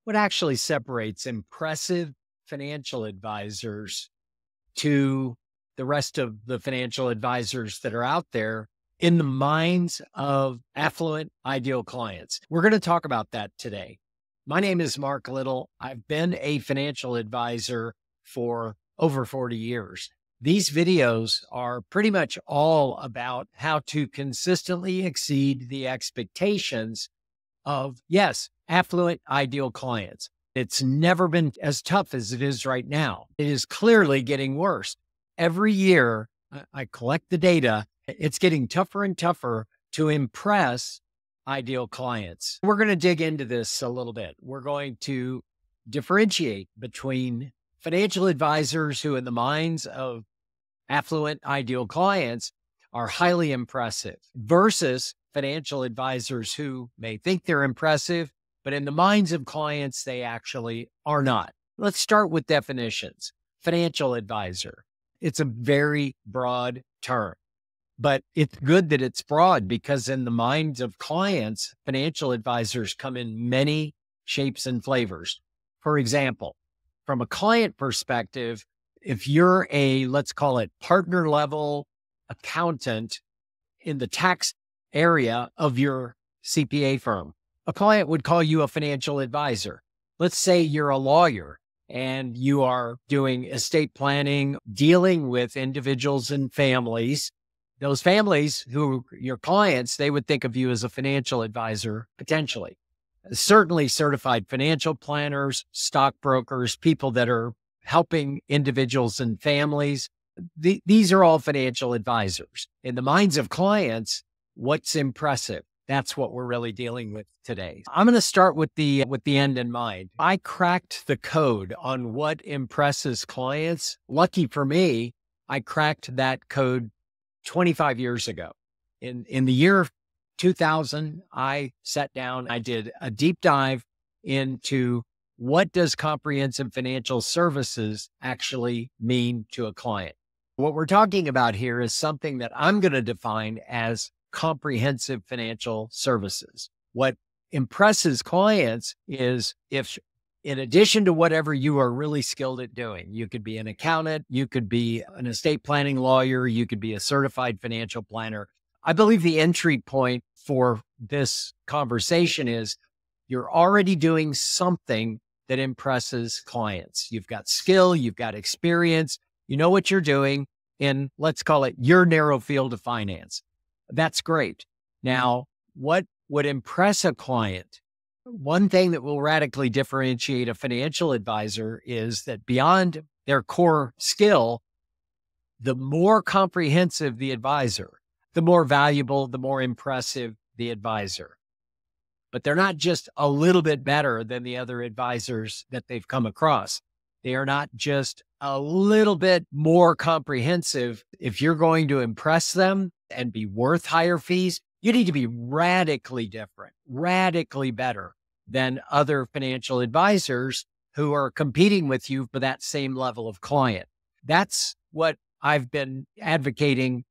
What actually separates impressive financial advisors to the rest of the financial advisors that are out there in the minds of affluent ideal clients? We're going to talk about that today. My name is Mark Little. I've been a financial advisor for over 40 years. These videos are pretty much all about how to consistently exceed the expectations of, yes, affluent ideal clients. It's never been as tough as it is right now. It is clearly getting worse. Every year, I collect the data. It's getting tougher and tougher to impress ideal clients. We're going to dig into this a little bit. We're going to differentiate between financial advisors who, in the minds of affluent ideal clients, are highly impressive versus financial advisors who may think they're impressive, but in the minds of clients, they actually are not. Let's start with definitions. Financial advisor. It's a very broad term, but it's good that it's broad because in the minds of clients, financial advisors come in many shapes and flavors. For example, from a client perspective, if you're a, let's call it partner level accountant in the tax area of your CPA firm, a client would call you a financial advisor. Let's say you're a lawyer and you are doing estate planning, dealing with individuals and families. Those families who are your clients, they would think of you as a financial advisor, potentially. Certainly certified financial planners, stockbrokers, people that are helping individuals and families. These are all financial advisors. In the minds of clients, what's impressive? That's what we're really dealing with today. I'm going to start with the end in mind. I cracked the code on what impresses clients. Lucky for me, I cracked that code 25 years ago. In the year 2000, I sat down, I did a deep dive into what does comprehensive financial services actually mean to a client. What we're talking about here is something that I'm going to define as comprehensive financial services. What impresses clients is if, in addition to whatever you are really skilled at doing, you could be an accountant, you could be an estate planning lawyer, you could be a certified financial planner. I believe the entry point for this conversation is you're already doing something that impresses clients. You've got skill, you've got experience, you know what you're doing in, let's call it, your narrow field of finance. That's great. Now, what would impress a client? One thing that will radically differentiate a financial advisor is that beyond their core skill, the more comprehensive the advisor, the more valuable, the more impressive the advisor. But they're not just a little bit better than the other advisors that they've come across. They are not just a little bit more comprehensive. If you're going to impress them and be worth higher fees, you need to be radically different, radically better than other financial advisors who are competing with you for that same level of client. That's what I've been advocating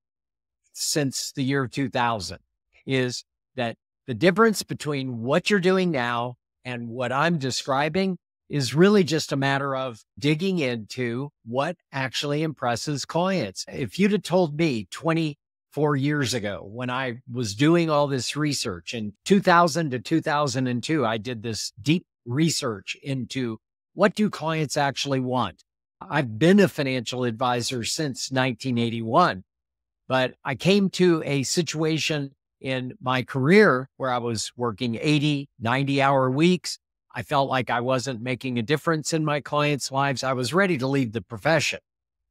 since the year 2000, is that the difference between what you're doing now and what I'm describing is really just a matter of digging into what actually impresses clients. If you'd have told me 24 years ago, when I was doing all this research in 2000 to 2002, I did this deep research into what do clients actually want. I've been a financial advisor since 1981, but I came to a situation in my career where I was working 80, 90-hour weeks. I felt like I wasn't making a difference in my clients' lives. I was ready to leave the profession.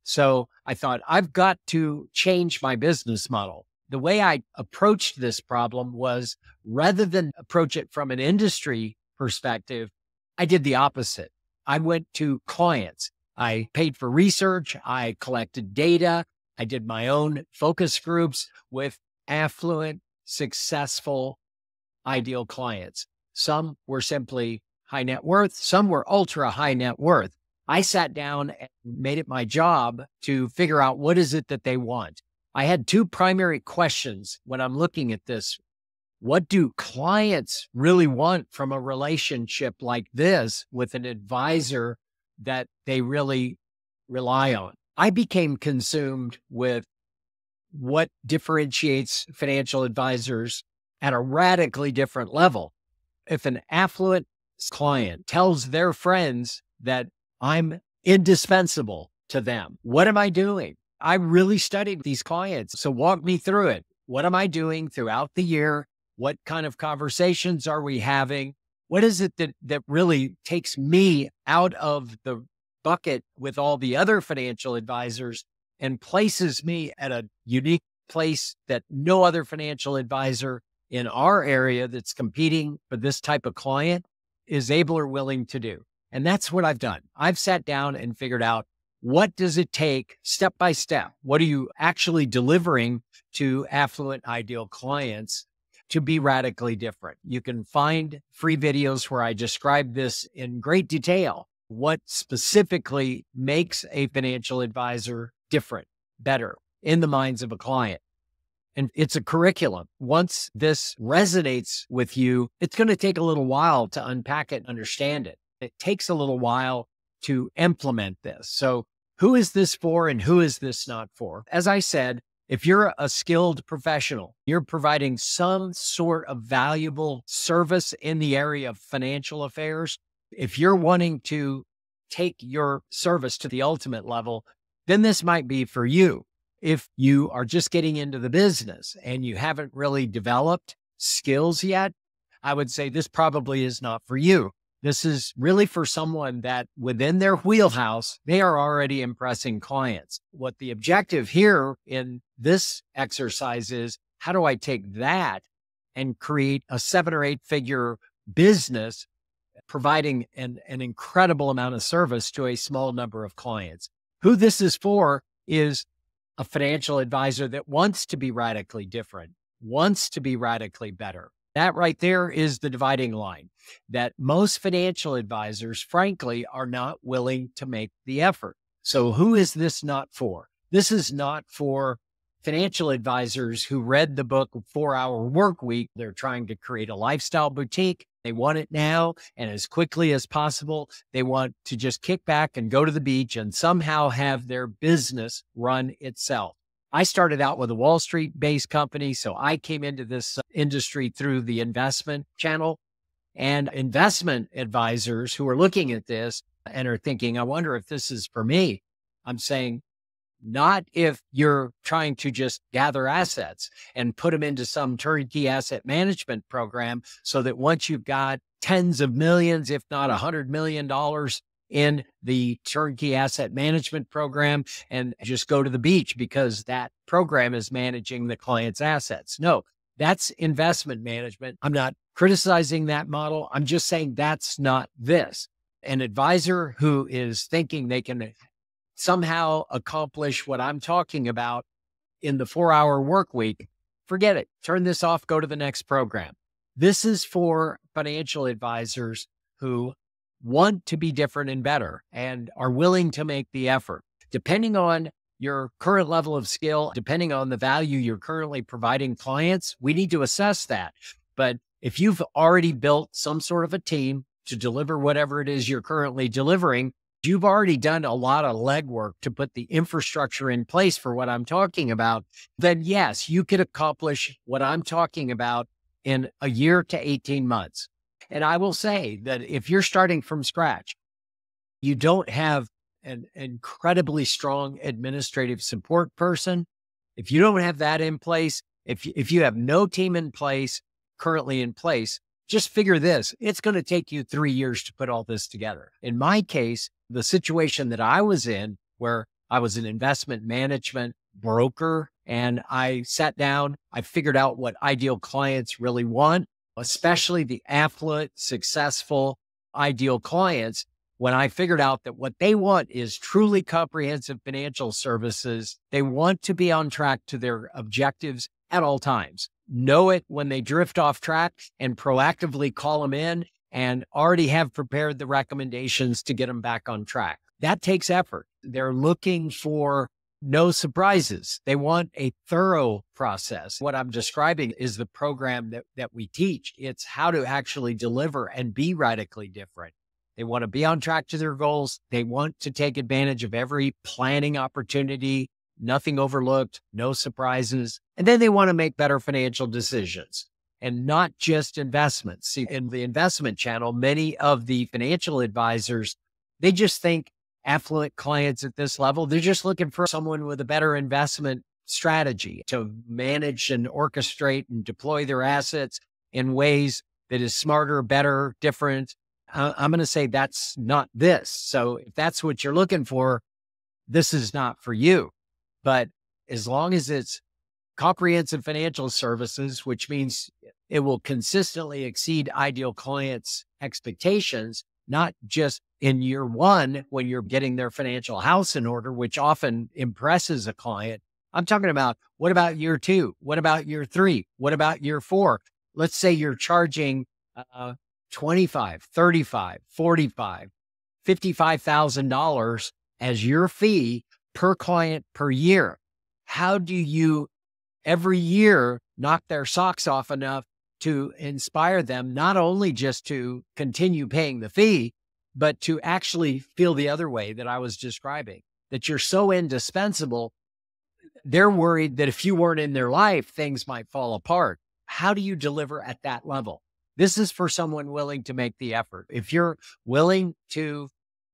So I thought, I've got to change my business model. The way I approached this problem was, rather than approach it from an industry perspective, I did the opposite. I went to clients. I paid for research. I collected data. I did my own focus groups with affluent, successful, ideal clients. Some were simply high net worth. Some were ultra high net worth. I sat down and made it my job to figure out what is it that they want. I had two primary questions when I'm looking at this. what do clients really want from a relationship like this with an advisor that they really rely on? I became consumed with what differentiates financial advisors at a radically different level. If an affluent client tells their friends that I'm indispensable to them, what am I doing? I really studied these clients. So walk me through it. What am I doing throughout the year? What kind of conversations are we having? What is it that really takes me out of the bucket with all the other financial advisors and places me at a unique place that no other financial advisor in our area that's competing for this type of client is able or willing to do? And that's what I've done. I've sat down and figured out, what does it take step by step? What are you actually delivering to affluent ideal clients to be radically different? You can find free videos where I describe this in great detail. What specifically makes a financial advisor different, better in the minds of a client? And it's a curriculum. Once this resonates with you, it's going to take a little while to unpack it and understand it. It takes a little while to implement this. So who is this for and who is this not for? As I said, if you're a skilled professional, you're providing some sort of valuable service in the area of financial affairs. If you're wanting to take your service to the ultimate level, then this might be for you. If you are just getting into the business and you haven't really developed skills yet, I would say this probably is not for you. This is really for someone that within their wheelhouse, they are already impressing clients. What the objective here in this exercise is, how do I take that and create a 7 or 8 figure business providing an incredible amount of service to a small number of clients? Who this is for is a financial advisor that wants to be radically different, wants to be radically better. That right there is the dividing line that most financial advisors, frankly, are not willing to make the effort. So who is this not for? This is not for financial advisors who read the book 4 Hour Workweek. They're trying to create a lifestyle boutique. They want it now and as quickly as possible. They want to just kick back and go to the beach and somehow have their business run itself. I started out with a Wall Street-based company, so I came into this industry through the investment channel. And investment advisors who are looking at this and are thinking, I wonder if this is for me. I'm saying, not if you're trying to just gather assets and put them into some turnkey asset management program so that once you've got tens of millions, if not $100 million in the turnkey asset management program and just go to the beach because that program is managing the client's assets. No, that's investment management. I'm not criticizing that model. I'm just saying that's not this. An advisor who is thinking they can somehow accomplish what I'm talking about in the 4 Hour Workweek, forget it. Turn this off, go to the next program. This is for financial advisors who want to be different and better and are willing to make the effort. Depending on your current level of skill, depending on the value you're currently providing clients, we need to assess that. But if you've already built some sort of a team to deliver whatever it is you're currently delivering, you've already done a lot of legwork to put the infrastructure in place for what I'm talking about, then yes, you could accomplish what I'm talking about in a year to 18 months. And I will say that if you're starting from scratch, you don't have an incredibly strong administrative support person. If you don't have that in place, if you have no team in place, currently in place, just figure this, it's going to take you 3 years to put all this together. In my case, the situation that I was in, where I was an investment management broker and I sat down, I figured out what ideal clients really want, especially the affluent, successful, ideal clients. When I figured out that what they want is truly comprehensive financial services, they want to be on track to their objectives at all times. Know it when they drift off track and proactively call them in and already have prepared the recommendations to get them back on track. That takes effort. They're looking for no surprises. They want a thorough process. What I'm describing is the program that we teach. It's how to actually deliver and be radically different. They want to be on track to their goals. They want to take advantage of every planning opportunity, nothing overlooked, no surprises. And then they want to make better financial decisions and not just investments. See, in the investment channel, many of the financial advisors, they just think affluent clients at this level, they're just looking for someone with a better investment strategy to manage and orchestrate and deploy their assets in ways that is smarter, better, different. I'm going to say that's not this. So if that's what you're looking for, this is not for you. But as long as it's comprehensive financial services, which means it will consistently exceed ideal clients' expectations, not just in year one when you're getting their financial house in order, which often impresses a client. I'm talking about, what about year two? What about year three? What about year four? Let's say you're charging $25, $35, $45, $55,000 as your fee per client per year. How do you every year knock their socks off enough to inspire them, not only just to continue paying the fee, but to actually feel the other way that I was describing, that you're so indispensable. They're worried that if you weren't in their life, things might fall apart. How do you deliver at that level? This is for someone willing to make the effort. If you're willing to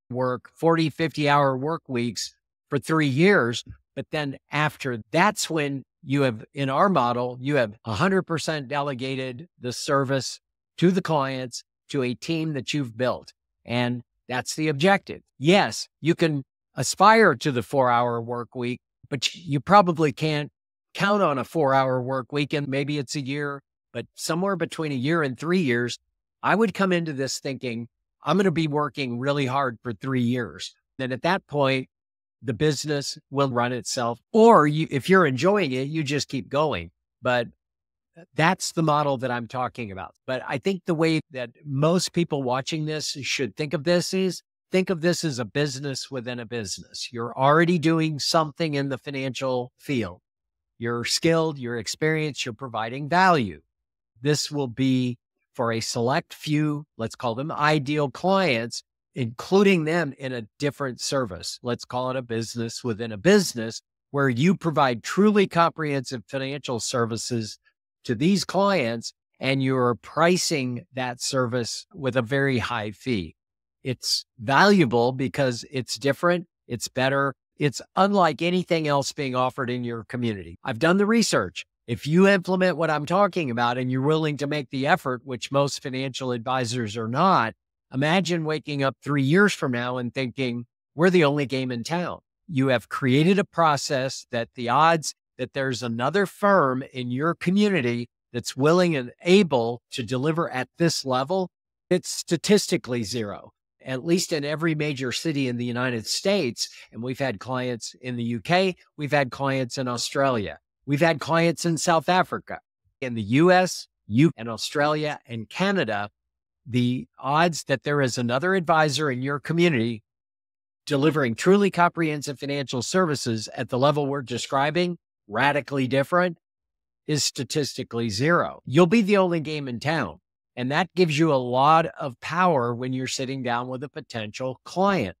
work 40, 50-hour work weeks for 3 years, but then after, that's when you have, in our model, you have 100% delegated the service to the clients, to a team that you've built. And that's the objective. Yes, you can aspire to the 4-hour work week, but you probably can't count on a 4-hour work week. And maybe it's a year, but somewhere between a year and 3 years, I would come into this thinking, I'm going to be working really hard for 3 years. Then at that point, the business will run itself. Or if you're enjoying it, you just keep going. But that's the model that I'm talking about. But I think the way that most people watching this should think of this is, think of this as a business within a business. You're already doing something in the financial field. You're skilled, you're experienced, you're providing value. This will be for a select few, let's call them ideal clients, including them in a different service. Let's call it a business within a business, where you provide truly comprehensive financial services to these clients, and you're pricing that service with a very high fee. It's valuable because it's different, it's better, it's unlike anything else being offered in your community. I've done the research. If you implement what I'm talking about and you're willing to make the effort, which most financial advisors are not, imagine waking up 3 years from now and thinking, we're the only game in town. You have created a process that the odds that there's another firm in your community that's willing and able to deliver at this level, it's statistically zero, at least in every major city in the United States. And we've had clients in the UK, we've had clients in Australia, we've had clients in South Africa, in the US, UK, and Australia and Canada. The odds that there is another advisor in your community delivering truly comprehensive financial services at the level we're describing, radically different, is statistically zero. You'll be the only game in town. And that gives you a lot of power when you're sitting down with a potential client.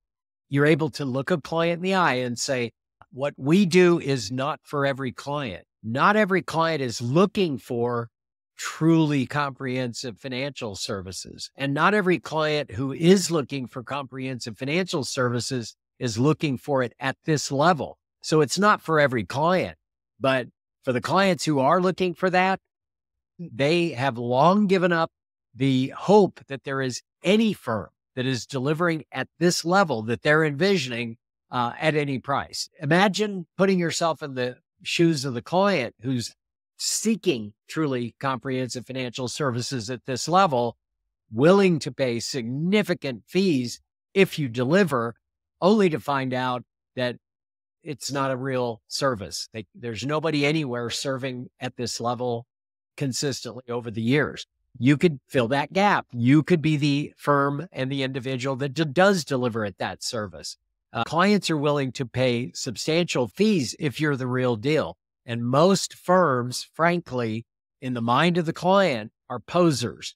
You're able to look a client in the eye and say, what we do is not for every client. Not every client is looking for truly comprehensive financial services. And not every client who is looking for comprehensive financial services is looking for it at this level. So it's not for every client. But for the clients who are looking for that, they have long given up the hope that there is any firm that is delivering at this level that they're envisioning at any price. Imagine putting yourself in the shoes of the client who's seeking truly comprehensive financial services at this level, willing to pay significant fees if you deliver, only to find out that it's not a real service. There's nobody anywhere serving at this level consistently over the years. You could fill that gap. You could be the firm and the individual that does deliver at that service. Clients are willing to pay substantial fees if you're the real deal. And most firms, frankly, in the mind of the client, are posers.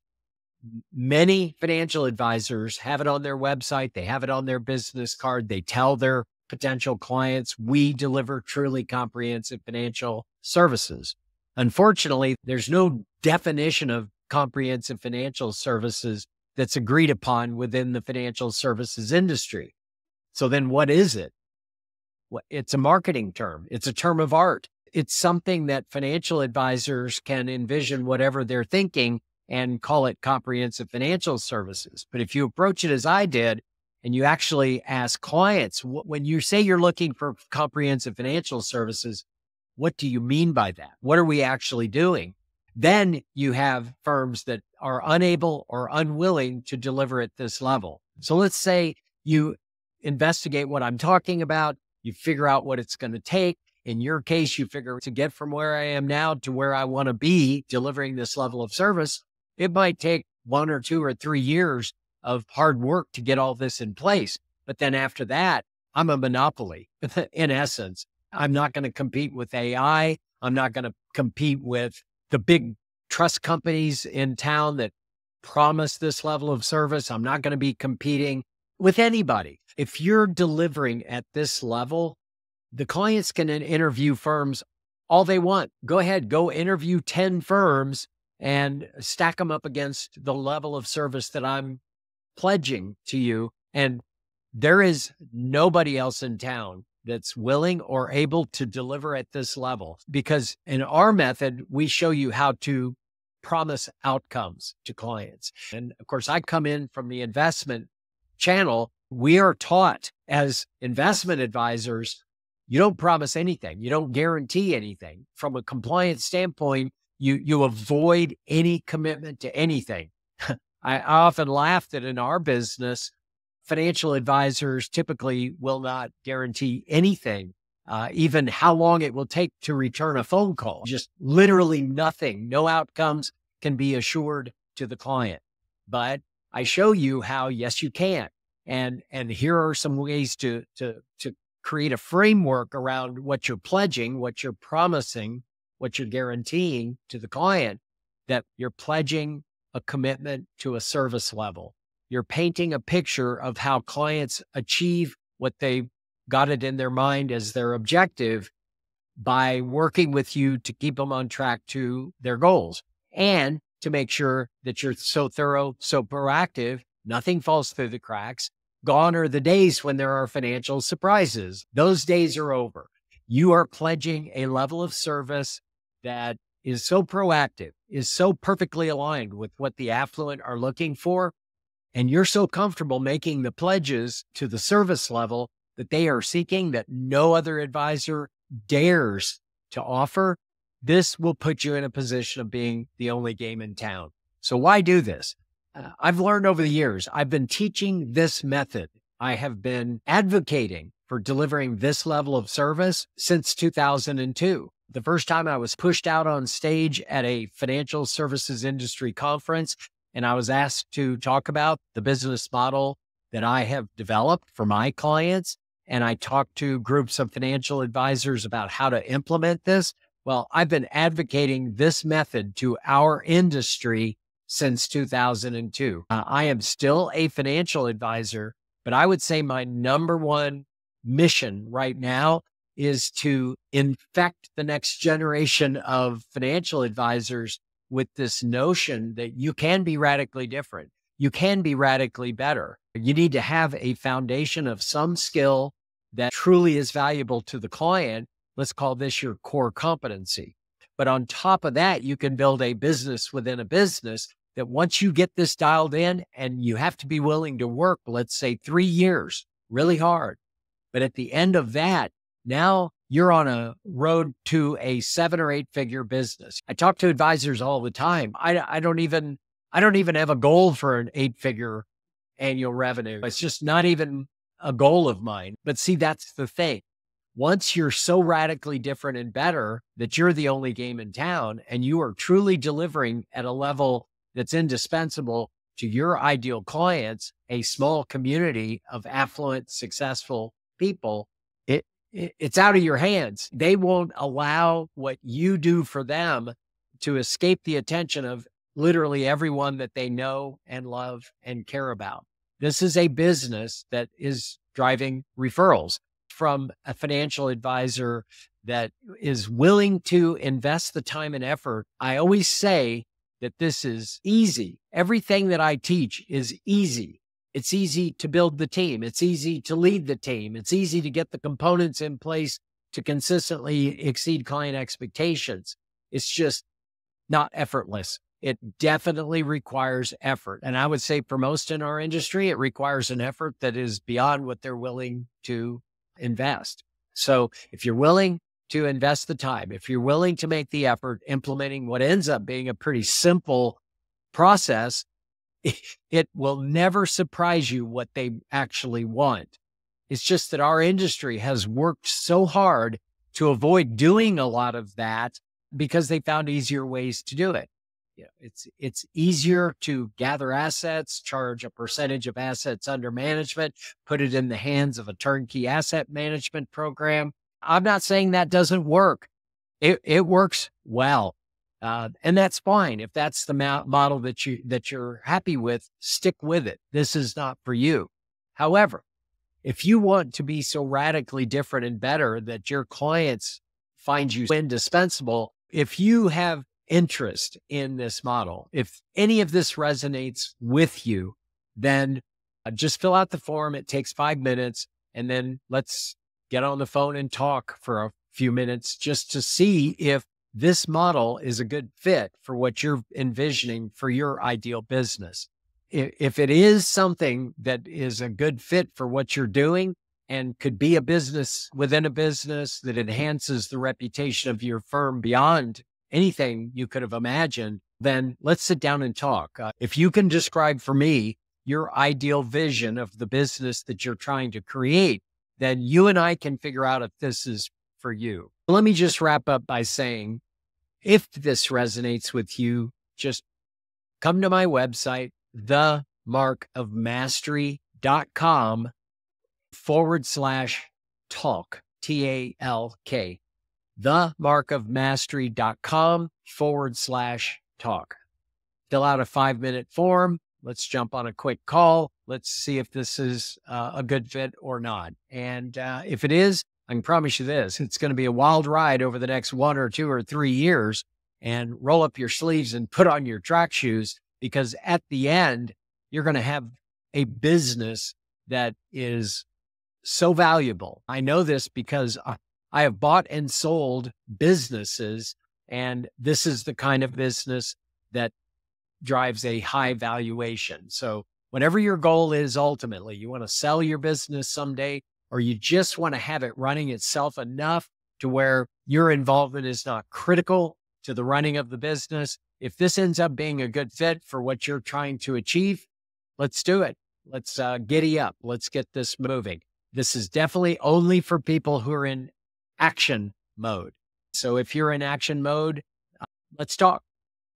Many financial advisors have it on their website. They have it on their business card. They tell their potential clients, we deliver truly comprehensive financial services. Unfortunately, there's no definition of comprehensive financial services that's agreed upon within the financial services industry. So then what is it? Well, it's a marketing term. It's a term of art. It's something that financial advisors can envision whatever they're thinking and call it comprehensive financial services. But if you approach it as I did, and you actually ask clients, when you say you're looking for comprehensive financial services, what do you mean by that? What are we actually doing? Then you have firms that are unable or unwilling to deliver at this level. So let's say you investigate what I'm talking about, you figure out what it's going to take. In your case, you figure to get from where I am now to where I want to be delivering this level of service, it might take 1 or 2 or 3 years of hard work to get all this in place. But then after that, I'm a monopoly in essence. I'm not going to compete with AI. I'm not going to compete with the big trust companies in town that promise this level of service. I'm not going to be competing with anybody. If you're delivering at this level, the clients can interview firms all they want. Go ahead, go interview 10 firms and stack them up against the level of service that I'm pledging to you. And there is nobody else in town that's willing or able to deliver at this level, because in our method, we show you how to promise outcomes to clients. And of course, I come in from the investment channel. We are taught as investment advisors, you don't promise anything. You don't guarantee anything. From a compliance standpoint, you avoid any commitment to anything. I often laugh that in our business, financial advisors typically will not guarantee anything, even how long it will take to return a phone call. Just literally nothing. No outcomes can be assured to the client. But I show you how, yes, you can. And here are some ways to create a framework around what you're pledging, what you're promising, what you're guaranteeing to the client, that you're pledging a commitment to a service level. You're painting a picture of how clients achieve what they got it in their mind as their objective by working with you to keep them on track to their goals, and to make sure that you're so thorough, so proactive, nothing falls through the cracks. Gone are the days when there are financial surprises. Those days are over. You are pledging a level of service that is so proactive, is so perfectly aligned with what the affluent are looking for. And you're so comfortable making the pledges to the service level that they are seeking that no other advisor dares to offer. This will put you in a position of being the only game in town. So why do this? I've learned over the years, I've been teaching this method. I have been advocating for delivering this level of service since 2002. The first time I was pushed out on stage at a financial services industry conference, and I was asked to talk about the business model that I have developed for my clients. And I talked to groups of financial advisors about how to implement this. Well, I've been advocating this method to our industry since 2002. I am still a financial advisor, but I would say my number one mission right now is to infect the next generation of financial advisors with this notion that you can be radically different. You can be radically better. You need to have a foundation of some skill that truly is valuable to the client. Let's call this your core competency. But on top of that, you can build a business within a business that once you get this dialed in, and you have to be willing to work, let's say 3 years, really hard. But at the end of that, now you're on a road to a 7 or 8 figure business. I talk to advisors all the time. I don't even have a goal for an 8 figure annual revenue. It's just not even a goal of mine. But see, that's the thing. Once you're so radically different and better that you're the only game in town, and you are truly delivering at a level that's indispensable to your ideal clients, a small community of affluent, successful people, it's out of your hands. They won't allow what you do for them to escape the attention of literally everyone that they know and love and care about. This is a business that is driving referrals from a financial advisor that is willing to invest the time and effort. I always say that this is easy. Everything that I teach is easy. It's easy to build the team. It's easy to lead the team. It's easy to get the components in place to consistently exceed client expectations. It's just not effortless. It definitely requires effort. And I would say for most in our industry, it requires an effort that is beyond what they're willing to invest. So if you're willing to invest the time, if you're willing to make the effort implementing what ends up being a pretty simple process, it will never surprise you what they actually want. It's just that our industry has worked so hard to avoid doing a lot of that because they found easier ways to do it. You know, it's easier to gather assets, charge a percentage of assets under management, put it in the hands of a turnkey asset management program. I'm not saying that doesn't work. It works well. And that's fine. If that's the model that you're happy with, stick with it. This is not for you. However, if you want to be so radically different and better that your clients find you indispensable, if you have interest in this model, if any of this resonates with you, then just fill out the form. It takes 5 minutes, and then let's get on the phone and talk for a few minutes just to see if this model is a good fit for what you're envisioning for your ideal business. If it is something that is a good fit for what you're doing and could be a business within a business that enhances the reputation of your firm beyond anything you could have imagined, then let's sit down and talk. If you can describe for me your ideal vision of the business that you're trying to create, then you and I can figure out if this is for you. Let me just wrap up by saying, if this resonates with you, just come to my website, themarkofmastery.com/talk, TALK, themarkofmastery.com/talk. Fill out a 5-minute form. Let's jump on a quick call. Let's see if this is a good fit or not. And if it is, I can promise you this, it's going to be a wild ride over the next 1 or 2 or 3 years. And roll up your sleeves and put on your track shoes, because at the end, you're going to have a business that is so valuable. I know this because I have bought and sold businesses, and this is the kind of business that drives a high valuation. So whatever your goal is, ultimately, you want to sell your business someday, or you just want to have it running itself enough to where your involvement is not critical to the running of the business. If this ends up being a good fit for what you're trying to achieve, let's do it. Let's giddy up. Let's get this moving. This is definitely only for people who are in action mode. So if you're in action mode, let's talk.